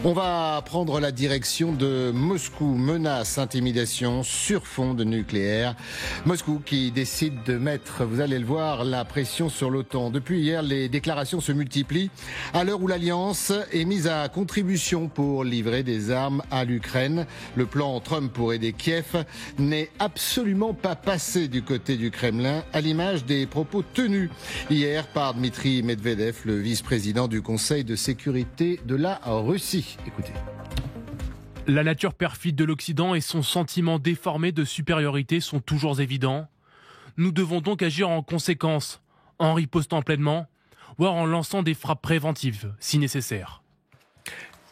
On va prendre la direction de Moscou. Menace, intimidation sur fond de nucléaire. Moscou qui décide de mettre, vous allez le voir, la pression sur l'OTAN. Depuis hier, les déclarations se multiplient à l'heure où l'Alliance est mise à contribution pour livrer des armes à l'Ukraine. Le plan Trump pour aider Kiev n'est absolument pas passé du côté du Kremlin, à l'image des propos tenus hier par Dmitri Medvedev, le vice-président du Conseil de sécurité de la Russie. Écoutez. La nature perfide de l'Occident et son sentiment déformé de supériorité sont toujours évidents. Nous devons donc agir en conséquence, en ripostant pleinement, voire en lançant des frappes préventives, si nécessaire.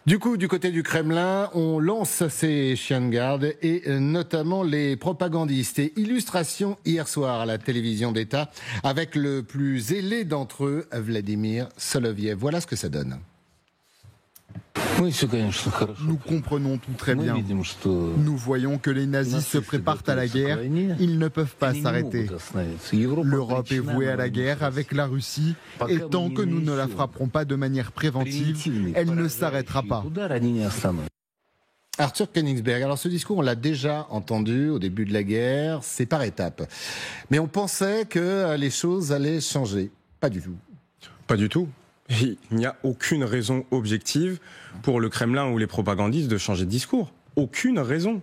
Du coup, du côté du Kremlin, on lance ses chiens de garde et notamment les propagandistes. Et illustration hier soir à la télévision d'État avec le plus zélé d'entre eux, Vladimir Soloviev. Voilà ce que ça donne. Nous comprenons tout très bien. Nous voyons que les nazis se préparent à la guerre. Ils ne peuvent pas s'arrêter. L'Europe est vouée à la guerre avec la Russie et tant que nous ne la frapperons pas de manière préventive, elle ne s'arrêtera pas. Arthur Königsberg, alors ce discours, on l'a déjà entendu au début de la guerre, c'est par étapes. Mais on pensait que les choses allaient changer. Pas du tout. Pas du tout. Il n'y a aucune raison objective pour le Kremlin ou les propagandistes de changer de discours. Aucune raison.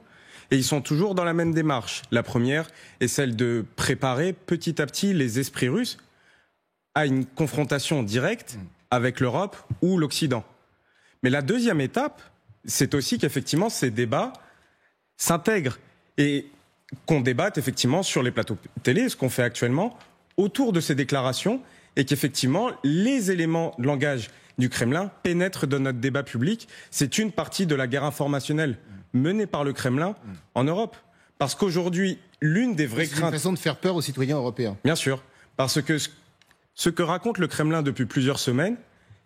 Et ils sont toujours dans la même démarche. La première est celle de préparer petit à petit les esprits russes à une confrontation directe avec l'Europe ou l'Occident. Mais la deuxième étape, c'est aussi qu'effectivement ces débats s'intègrent et qu'on débatte effectivement sur les plateaux télé, ce qu'on fait actuellement, autour de ces déclarations, et qu'effectivement, les éléments de langage du Kremlin pénètrent dans notre débat public. C'est une partie de la guerre informationnelle menée par le Kremlin en Europe. Parce qu'aujourd'hui, l'une des vraies craintes... C'est une façon de faire peur aux citoyens européens. Bien sûr. Parce que ce que raconte le Kremlin depuis plusieurs semaines,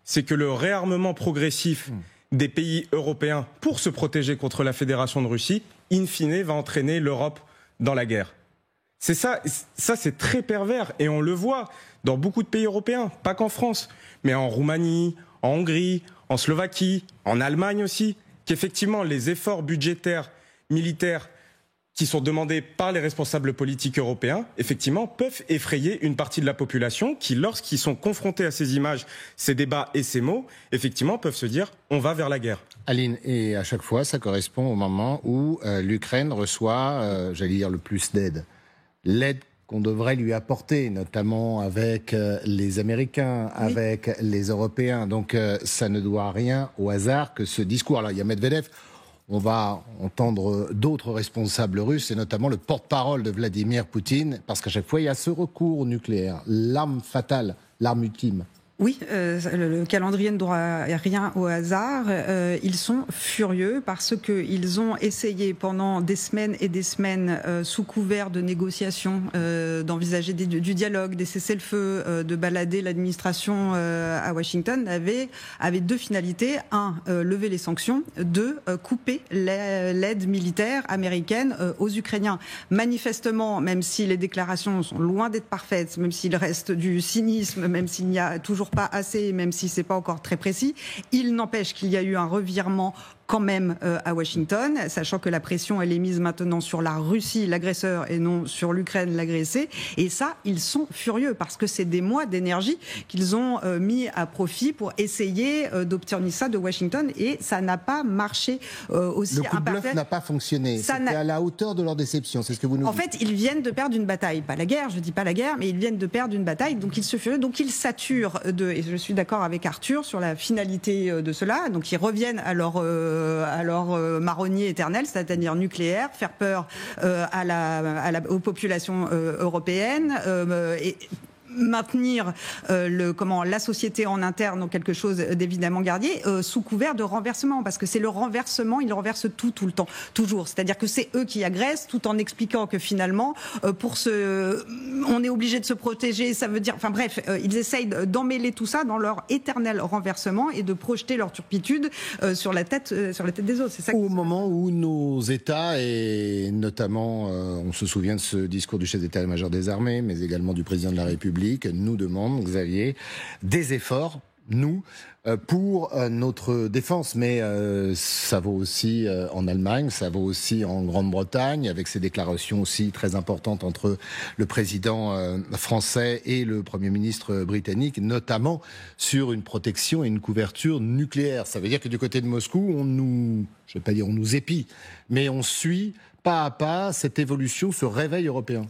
c'est que le réarmement progressif des pays européens pour se protéger contre la Fédération de Russie, in fine, va entraîner l'Europe dans la guerre. C'est ça, c'est très pervers et on le voit dans beaucoup de pays européens, pas qu'en France, mais en Roumanie, en Hongrie, en Slovaquie, en Allemagne aussi, qu'effectivement les efforts budgétaires, militaires qui sont demandés par les responsables politiques européens, effectivement, peuvent effrayer une partie de la population qui, lorsqu'ils sont confrontés à ces images, ces débats et ces mots, effectivement, peuvent se dire « on va vers la guerre ». Aline, et à chaque fois, ça correspond au moment où l'Ukraine reçoit, j'allais dire, le plus d'aide. L'aide qu'on devrait lui apporter, notamment avec les Américains, avec les Européens. Donc ça ne doit rien au hasard que ce discours. Alors il y a Medvedev, on va entendre d'autres responsables russes, et notamment le porte-parole de Vladimir Poutine, parce qu'à chaque fois il y a ce recours au nucléaire, l'arme fatale, l'arme ultime. Oui, le calendrier ne doit rien au hasard. Ils sont furieux parce qu'ils ont essayé pendant des semaines et des semaines, sous couvert de négociations, d'envisager du dialogue, des cessez-le-feu, de balader l'administration à Washington, avait deux finalités. Un, lever les sanctions. Deux, couper l'aide militaire américaine aux Ukrainiens. Manifestement, même si les déclarations sont loin d'être parfaites, même s'il reste du cynisme, même s'il n'y a toujours pas assez, même si c'est pas encore très précis. Il n'empêche qu'il y a eu un revirement quand même à Washington, sachant que la pression elle est mise maintenant sur la Russie, l'agresseur, et non sur l'Ukraine, l'agressée. Et ça, ils sont furieux parce que c'est des mois d'énergie qu'ils ont mis à profit pour essayer d'obtenir ça de Washington, et ça n'a pas marché aussi. Le coup de bluff n'a pas fonctionné. C'était à la hauteur de leur déception, c'est ce que vous nous dites. En fait, ils viennent de perdre une bataille, pas la guerre, je dis pas la guerre, mais ils viennent de perdre une bataille, donc ils se furent, donc ils saturent et je suis d'accord avec Arthur sur la finalité de cela, donc ils reviennent à leur marronnier éternel, c'est-à-dire nucléaire, faire peur aux populations européennes et maintenir la société en interne dans quelque chose d'évidemment gardé, sous couvert de renversement, parce que c'est le renversement, ils renversent tout le temps, toujours. C'est-à-dire que c'est eux qui agressent, tout en expliquant que finalement, on est obligé de se protéger, ça veut dire, enfin bref, ils essayent d'emmêler tout ça dans leur éternel renversement et de projeter leur turpitude sur la tête des autres. C'est ça. Au moment où nos États, et notamment, on se souvient de ce discours du chef d'état-major des armées, mais également du président de la République, nous demandent, Xavier, des efforts nous, pour notre défense. Mais ça vaut aussi en Allemagne, ça vaut aussi en Grande-Bretagne, avec ces déclarations aussi très importantes entre le président français et le Premier ministre britannique, notamment sur une protection et une couverture nucléaire. Ça veut dire que du côté de Moscou, je ne vais pas dire on nous épie, mais on suit pas à pas cette évolution, ce réveil européen.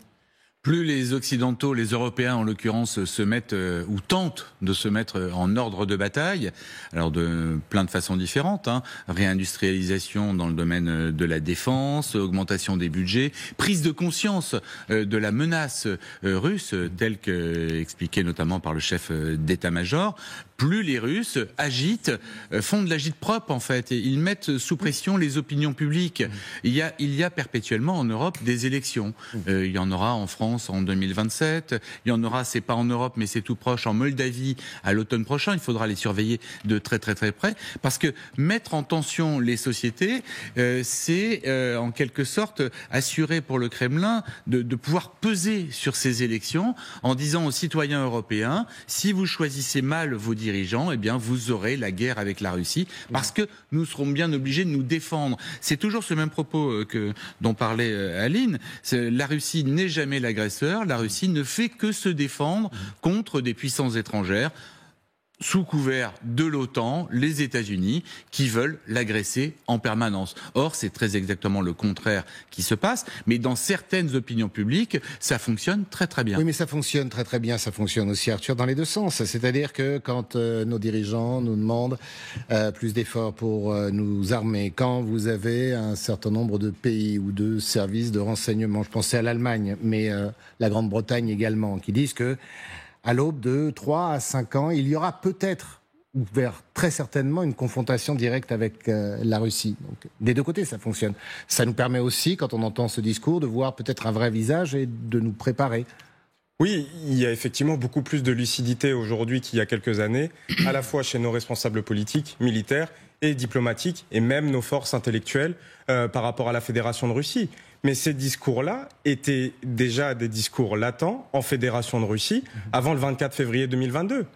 Plus les Occidentaux, les Européens en l'occurrence, se mettent ou tentent de se mettre en ordre de bataille, alors de plein de façons différentes, réindustrialisation dans le domaine de la défense, augmentation des budgets, prise de conscience de la menace russe, telle qu'expliquée notamment par le chef d'état-major, plus les Russes agitent, font de l'agite-propre en fait, et ils mettent sous pression les opinions publiques. Il y a perpétuellement en Europe des élections. Il y en aura en France en 2027, il y en aura, c'est pas en Europe mais c'est tout proche, en Moldavie à l'automne prochain. Il faudra les surveiller de très très très près, parce que mettre en tension les sociétés, c'est en quelque sorte assurer pour le Kremlin de pouvoir peser sur ces élections en disant aux citoyens européens, si vous choisissez mal vos dirigeants, eh bien vous aurez la guerre avec la Russie, parce que nous serons bien obligés de nous défendre. C'est toujours ce même propos dont parlait Aline. La Russie n'est jamais l'agresseur. La Russie ne fait que se défendre contre des puissances étrangères, sous couvert de l'OTAN, les États-Unis, qui veulent l'agresser en permanence. Or, c'est très exactement le contraire qui se passe, mais dans certaines opinions publiques, ça fonctionne très très bien. Oui, mais ça fonctionne très très bien, ça fonctionne aussi, Arthur, dans les deux sens. C'est-à-dire que quand nos dirigeants nous demandent plus d'efforts pour nous armer, quand vous avez un certain nombre de pays ou de services de renseignement, je pensais à l'Allemagne, mais la Grande-Bretagne également, qui disent que à l'aube de 3 à 5 ans, il y aura peut-être, ou vers très certainement, une confrontation directe avec la Russie. Donc, des deux côtés, ça fonctionne. Ça nous permet aussi, quand on entend ce discours, de voir peut-être un vrai visage et de nous préparer. Oui, il y a effectivement beaucoup plus de lucidité aujourd'hui qu'il y a quelques années, à la fois chez nos responsables politiques, militaires et diplomatiques, et même nos forces intellectuelles par rapport à la Fédération de Russie. Mais ces discours-là étaient déjà des discours latents en Fédération de Russie avant le 24 février 2022.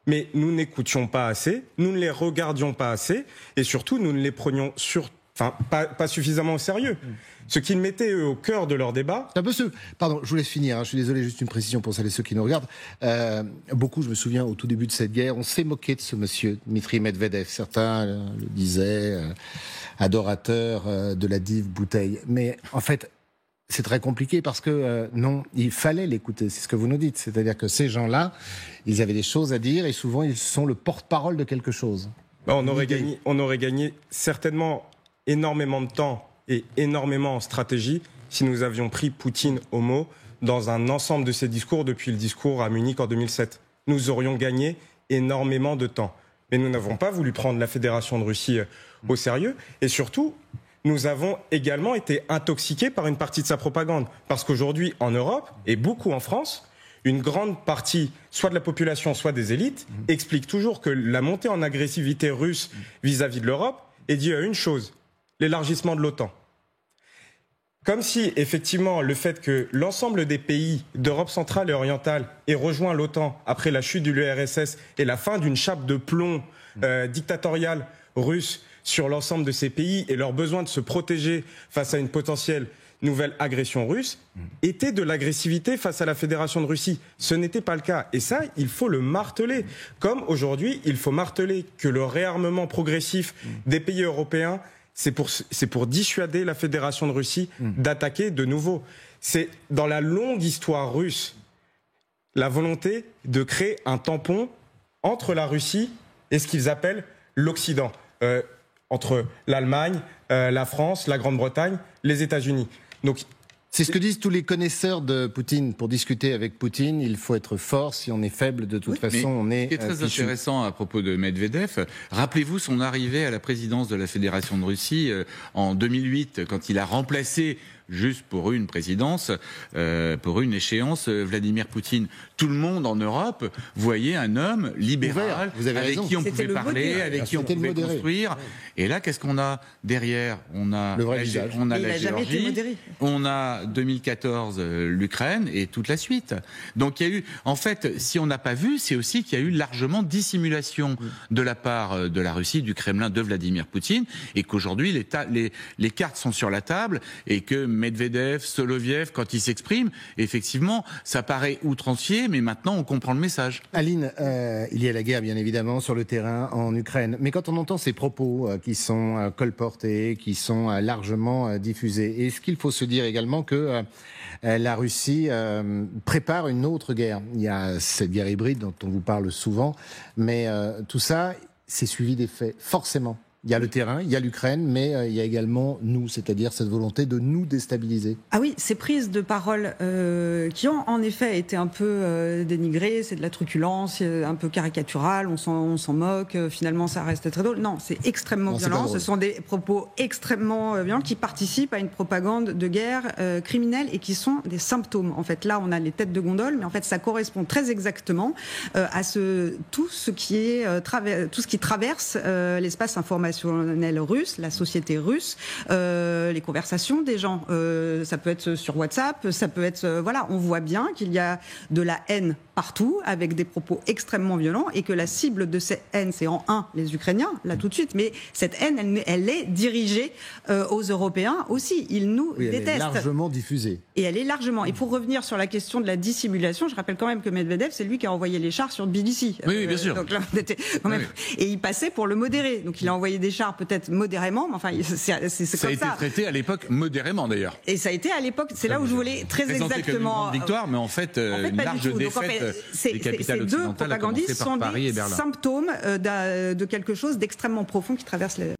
Mais nous n'écoutions pas assez, nous ne les regardions pas assez, et surtout nous ne les prenions pas suffisamment au sérieux. Ce qu'ils mettaient eux au cœur de leur débat. Pardon, je vous laisse finir, je suis désolé, juste une précision pour celles et ceux qui nous regardent. Beaucoup, je me souviens, au tout début de cette guerre, on s'est moqué de ce monsieur, Dmitri Medvedev. Certains le disaient, adorateur de la dive bouteille. Mais en fait, c'est très compliqué parce que non, il fallait l'écouter, c'est ce que vous nous dites. C'est-à-dire que ces gens-là, ils avaient des choses à dire et souvent ils sont le porte-parole de quelque chose. On aurait gagné certainement énormément de temps et énormément en stratégie si nous avions pris Poutine au mot dans un ensemble de ses discours depuis le discours à Munich en 2007. Nous aurions gagné énormément de temps. Mais nous n'avons pas voulu prendre la Fédération de Russie au sérieux. Et surtout, nous avons également été intoxiqués par une partie de sa propagande. Parce qu'aujourd'hui, en Europe, et beaucoup en France, une grande partie, soit de la population, soit des élites, explique toujours que la montée en agressivité russe vis-à-vis de l'Europe est due à une chose, l'élargissement de l'OTAN. Comme si, effectivement, le fait que l'ensemble des pays d'Europe centrale et orientale aient rejoint l'OTAN après la chute de l'URSS et la fin d'une chape de plomb dictatoriale russe sur l'ensemble de ces pays et leur besoin de se protéger face à une potentielle nouvelle agression russe, était de l'agressivité face à la Fédération de Russie. Ce n'était pas le cas. Et ça, il faut le marteler. Comme aujourd'hui, il faut marteler que le réarmement progressif des pays européens, c'est pour dissuader la Fédération de Russie d'attaquer de nouveau. C'est dans la longue histoire russe, la volonté de créer un tampon entre la Russie et ce qu'ils appellent l'Occident, entre l'Allemagne, la France, la Grande-Bretagne, les États-Unis. Donc, c'est ce que disent tous les connaisseurs de Poutine. Pour discuter avec Poutine, il faut être fort. Si on est faible, de toute façon, on est. Ce qui est très intéressant à propos de Medvedev, rappelez-vous son arrivée à la présidence de la Fédération de Russie en 2008, quand il a remplacé juste pour une présidence, pour une échéance, Vladimir Poutine. Tout le monde en Europe voyait un homme libéral avec qui on pouvait parler, avec qui on pouvait construire. Et là, qu'est-ce qu'on a derrière? On a la Géorgie, on a 2014 l'Ukraine et toute la suite. Donc il y a eu, en fait, si on n'a pas vu, c'est aussi qu'il y a eu largement dissimulation de la part de la Russie, du Kremlin, de Vladimir Poutine, et qu'aujourd'hui les cartes sont sur la table, et que Medvedev, Soloviev, quand ils s'expriment, effectivement, ça paraît outrancier, mais maintenant on comprend le message. Aline, il y a la guerre bien évidemment sur le terrain en Ukraine, mais quand on entend ces propos qui sont colportés, qui sont largement diffusés, est-ce qu'il faut se dire également que la Russie prépare une autre guerre? Il y a cette guerre hybride dont on vous parle souvent, mais tout ça, c'est suivi des faits, forcément. Il y a le terrain, il y a l'Ukraine, mais il y a également nous, c'est-à-dire cette volonté de nous déstabiliser. Ah oui, ces prises de parole qui ont en effet été un peu dénigrées, c'est de la truculence, un peu caricatural, on s'en moque, finalement ça reste très drôle. Non, c'est extrêmement violent, ce sont des propos extrêmement violents qui participent à une propagande de guerre criminelle et qui sont des symptômes. En fait, là, on a les têtes de gondole, mais en fait, ça correspond très exactement à tout ce qui traverse l'espace informationnel russe, la société russe, les conversations des gens. Ça peut être sur WhatsApp, ça peut être... voilà, on voit bien qu'il y a de la haine partout, avec des propos extrêmement violents, et que la cible de cette haine, c'est en un, les Ukrainiens, là tout de suite, mais cette haine, elle est dirigée aux Européens aussi. Ils nous détestent. Elle est largement diffusée. Et elle est largement. Et pour revenir sur la question de la dissimulation, je rappelle quand même que Medvedev, c'est lui qui a envoyé les chars sur Tbilissi. Oui, bien sûr. Donc là, on était quand même... Et il passait pour le modéré. Donc il a envoyé des chars peut-être modérément, mais enfin, c'est comme ça. Ça a été traité à l'époque modérément d'ailleurs. Et ça a été à l'époque, c'est là où je voulais très exactement... Comme une victoire, mais en fait une large défaite des capitales occidentales, à commencer par Paris et Berlin. Ces deux propagandistes sont des symptômes de quelque chose d'extrêmement profond qui traverse